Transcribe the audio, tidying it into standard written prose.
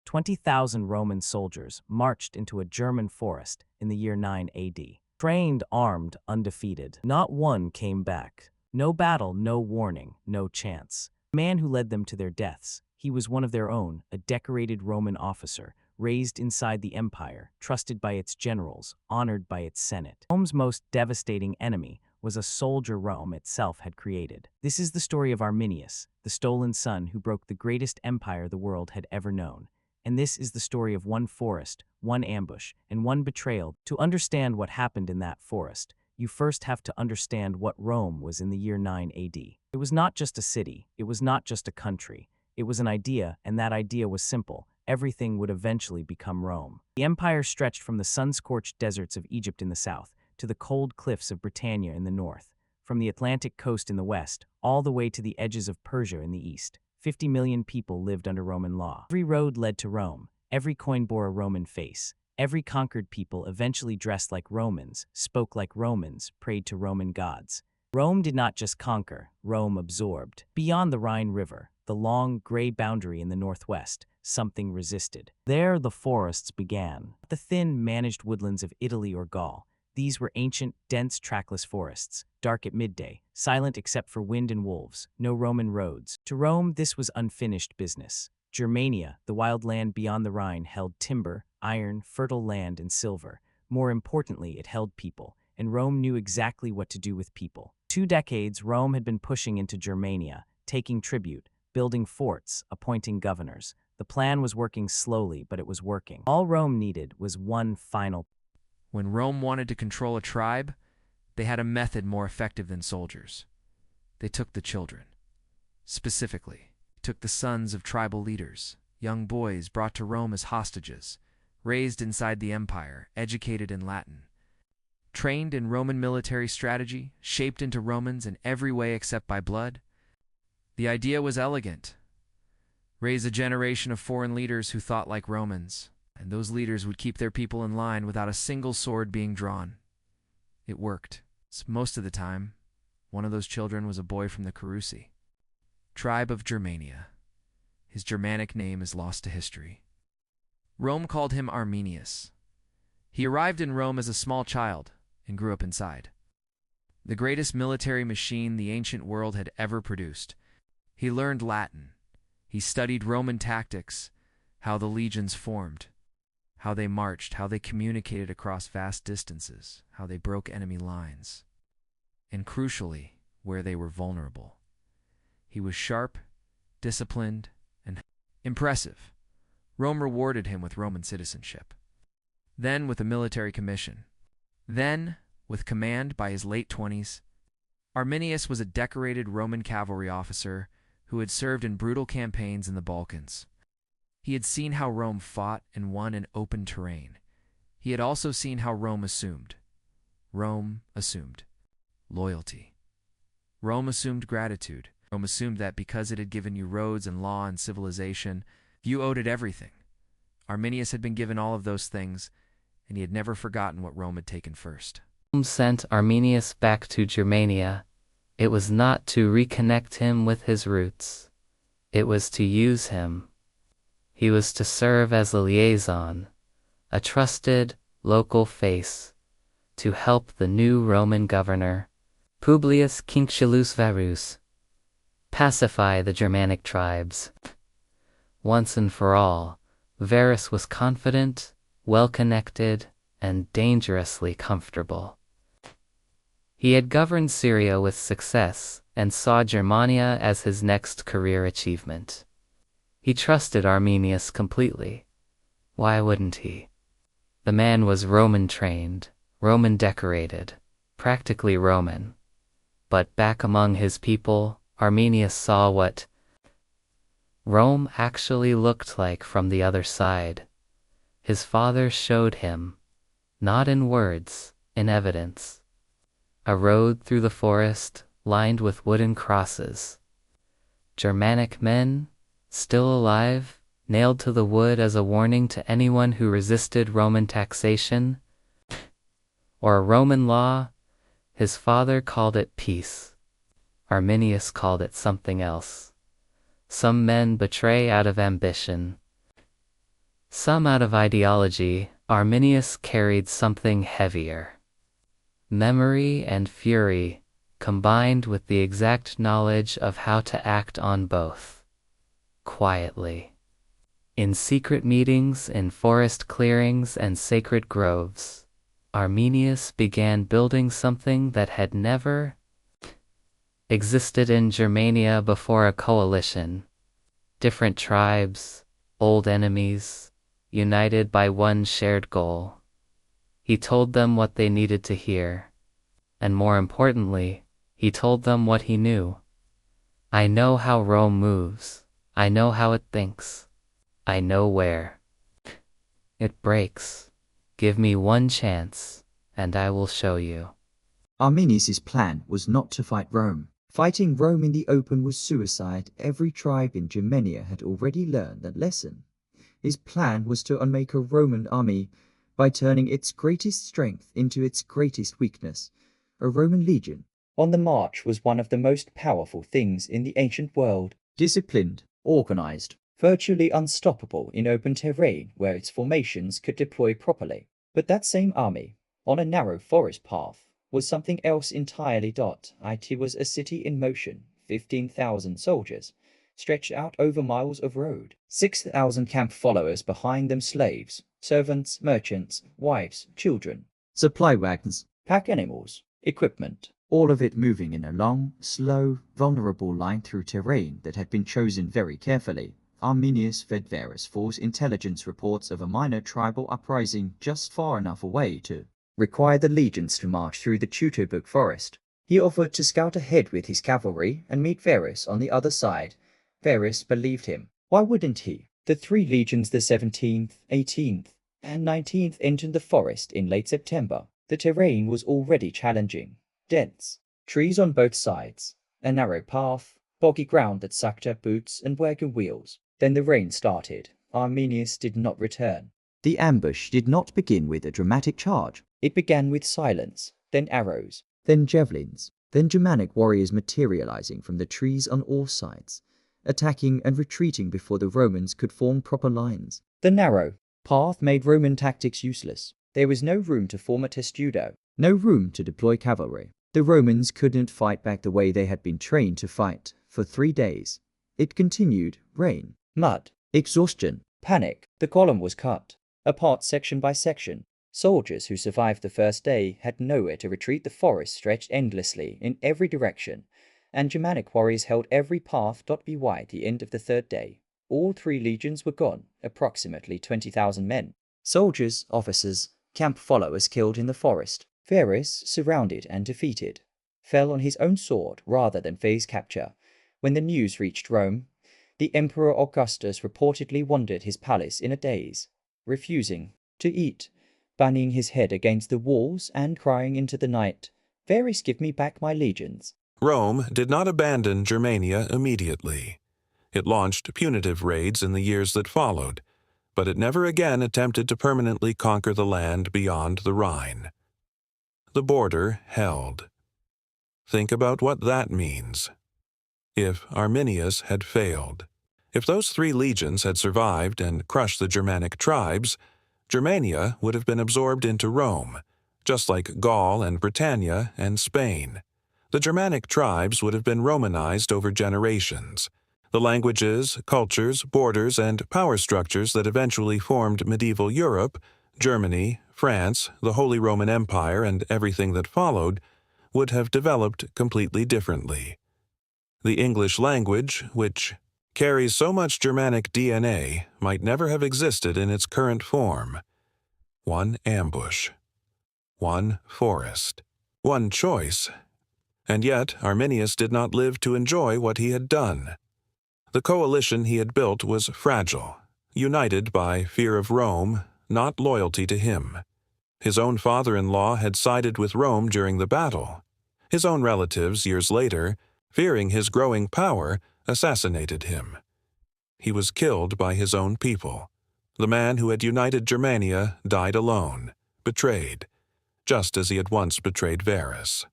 20,000 Roman soldiers marched into a German forest in the year 9 AD. Trained, armed, undefeated. Not one came back. No battle, no warning, no chance. The man who led them to their deaths. He was one of their own, a decorated Roman officer, raised inside the empire, trusted by its generals, honored by its senate. Rome's most devastating enemy was a soldier Rome itself had created. This is the story of Arminius, the stolen son who broke the greatest empire the world had ever known. And this is the story of one forest, one ambush, and one betrayal. To understand what happened in that forest, you first have to understand what Rome was in the year 9 AD. It was not just a city, it was not just a country. It was an idea, and that idea was simple. Everything would eventually become Rome. The empire stretched from the sun-scorched deserts of Egypt in the south to the cold cliffs of Britannia in the north, from the Atlantic coast in the west, all the way to the edges of Persia in the east. 50 million people lived under Roman law. Every road led to Rome. Every coin bore a Roman face. Every conquered people eventually dressed like Romans, spoke like Romans, prayed to Roman gods. Rome did not just conquer, Rome absorbed. Beyond the Rhine River, the long, gray boundary in the northwest, something resisted. There the forests began. The thin, managed woodlands of Italy or Gaul. These were ancient, dense, trackless forests, dark at midday, silent except for wind and wolves, no Roman roads. To Rome, this was unfinished business. Germania, the wild land beyond the Rhine, held timber, iron, fertile land, and silver. More importantly, it held people, and Rome knew exactly what to do with people. 2 decades, Rome had been pushing into Germania, taking tribute, building forts, appointing governors. The plan was working slowly, but it was working. All Rome needed was one final. When Rome wanted to control a tribe, they had a method more effective than soldiers. They took the children. Specifically, took the sons of tribal leaders, young boys brought to Rome as hostages, raised inside the empire, educated in Latin, trained in Roman military strategy, shaped into Romans in every way except by blood. The idea was elegant. Raise a generation of foreign leaders who thought like Romans, and those leaders would keep their people in line without a single sword being drawn. It worked. Most of the time, one of those children was a boy from the Carusi, tribe of Germania. His Germanic name is lost to history. Rome called him Arminius. He arrived in Rome as a small child and grew up inside the greatest military machine the ancient world had ever produced. He learned Latin. He studied Roman tactics, how the legions formed, how they marched, how they communicated across vast distances, how they broke enemy lines, and crucially, where they were vulnerable. He was sharp, disciplined, and impressive. Rome rewarded him with Roman citizenship, then with a military commission, then with command by his late 20s. Arminius was a decorated Roman cavalry officer who had served in brutal campaigns in the Balkans. He had seen how Rome fought and won in open terrain. He had also seen how Rome assumed loyalty. Rome assumed gratitude. Rome assumed that because it had given you roads and law and civilization, you owed it everything. Arminius had been given all of those things, and he had never forgotten what Rome had taken first. Rome sent Arminius back to Germania. It was not to reconnect him with his roots. It was to use him. He was to serve as a liaison, a trusted, local face, to help the new Roman governor, Publius Quinctius Varus, pacify the Germanic tribes. Once and for all, Varus was confident, well-connected, and dangerously comfortable. He had governed Syria with success and saw Germania as his next career achievement. He trusted Arminius completely. Why wouldn't he? The man was Roman-trained, Roman-decorated, practically Roman. But back among his people, Arminius saw what Rome actually looked like from the other side. His father showed him, not in words, in evidence. A road through the forest, lined with wooden crosses. Germanic men, still alive, nailed to the wood as a warning to anyone who resisted Roman taxation, or Roman law. His father called it peace. Arminius called it something else. Some men betray out of ambition. Some out of ideology, Arminius carried something heavier. Memory and fury, combined with the exact knowledge of how to act on both. Quietly. In secret meetings in forest clearings and sacred groves, Arminius began building something that had never existed in Germania before: a coalition. Different tribes, old enemies, united by one shared goal. He told them what they needed to hear. And more importantly, he told them what he knew. I know how Rome moves. I know how it thinks. I know where it breaks. Give me one chance, and I will show you. Arminius's plan was not to fight Rome. Fighting Rome in the open was suicide. Every tribe in Germania had already learned that lesson. His plan was to unmake a Roman army by turning its greatest strength into its greatest weakness, a Roman legion. On the march was one of the most powerful things in the ancient world. Disciplined, organized, virtually unstoppable in open terrain where its formations could deploy properly. But that same army, on a narrow forest path, was something else entirely. It was a city in motion, 15,000 soldiers, stretched out over miles of road, 6,000 camp followers behind them, slaves, servants, merchants, wives, children, supply wagons, pack animals, equipment, all of it moving in a long, slow, vulnerable line through terrain that had been chosen very carefully. Arminius fed Varus false intelligence reports of a minor tribal uprising just far enough away to require the legions to march through the Teutoburg Forest. He offered to scout ahead with his cavalry and meet Varus on the other side. Varus believed him. Why wouldn't he? The three legions, the 17th, 18th, and 19th, entered the forest in late September. The terrain was already challenging. Dense, trees on both sides, a narrow path, boggy ground that sucked up boots and wagon wheels. Then the rain started. Arminius did not return. The ambush did not begin with a dramatic charge. It began with silence, then arrows, then javelins, then Germanic warriors materializing from the trees on all sides, attacking and retreating before the Romans could form proper lines. The narrow path made Roman tactics useless. There was no room to form a testudo, no room to deploy cavalry. The Romans couldn't fight back the way they had been trained to fight for 3 days. It continued: rain, mud, exhaustion, panic. The column was cut apart section by section. Soldiers who survived the first day had nowhere to retreat. The forest stretched endlessly in every direction, and Germanic warriors held every path. By the end of the third day, all three legions were gone, approximately 20,000 men. Soldiers, officers, camp followers killed in the forest. Varus, surrounded and defeated, fell on his own sword rather than face capture. When the news reached Rome, the Emperor Augustus reportedly wandered his palace in a daze, refusing to eat, banging his head against the walls and crying into the night, "Varus, give me back my legions." Rome did not abandon Germania immediately. It launched punitive raids in the years that followed, but it never again attempted to permanently conquer the land beyond the Rhine. The border held. Think about what that means. If Arminius had failed, if those three legions had survived and crushed the Germanic tribes, Germania would have been absorbed into Rome, just like Gaul and Britannia and Spain. The Germanic tribes would have been Romanized over generations. The languages, cultures, borders, and power structures that eventually formed medieval Europe, Germany, France, the Holy Roman Empire, and everything that followed, would have developed completely differently. The English language, which carries so much Germanic DNA, might never have existed in its current form. One ambush, one forest, one choice. And yet Arminius did not live to enjoy what he had done. The coalition he had built was fragile, united by fear of Rome, not loyalty to him. His own father-in-law had sided with Rome during the battle. His own relatives, years later, fearing his growing power, assassinated him. He was killed by his own people. The man who had united Germania died alone, betrayed, just as he had once betrayed Varus.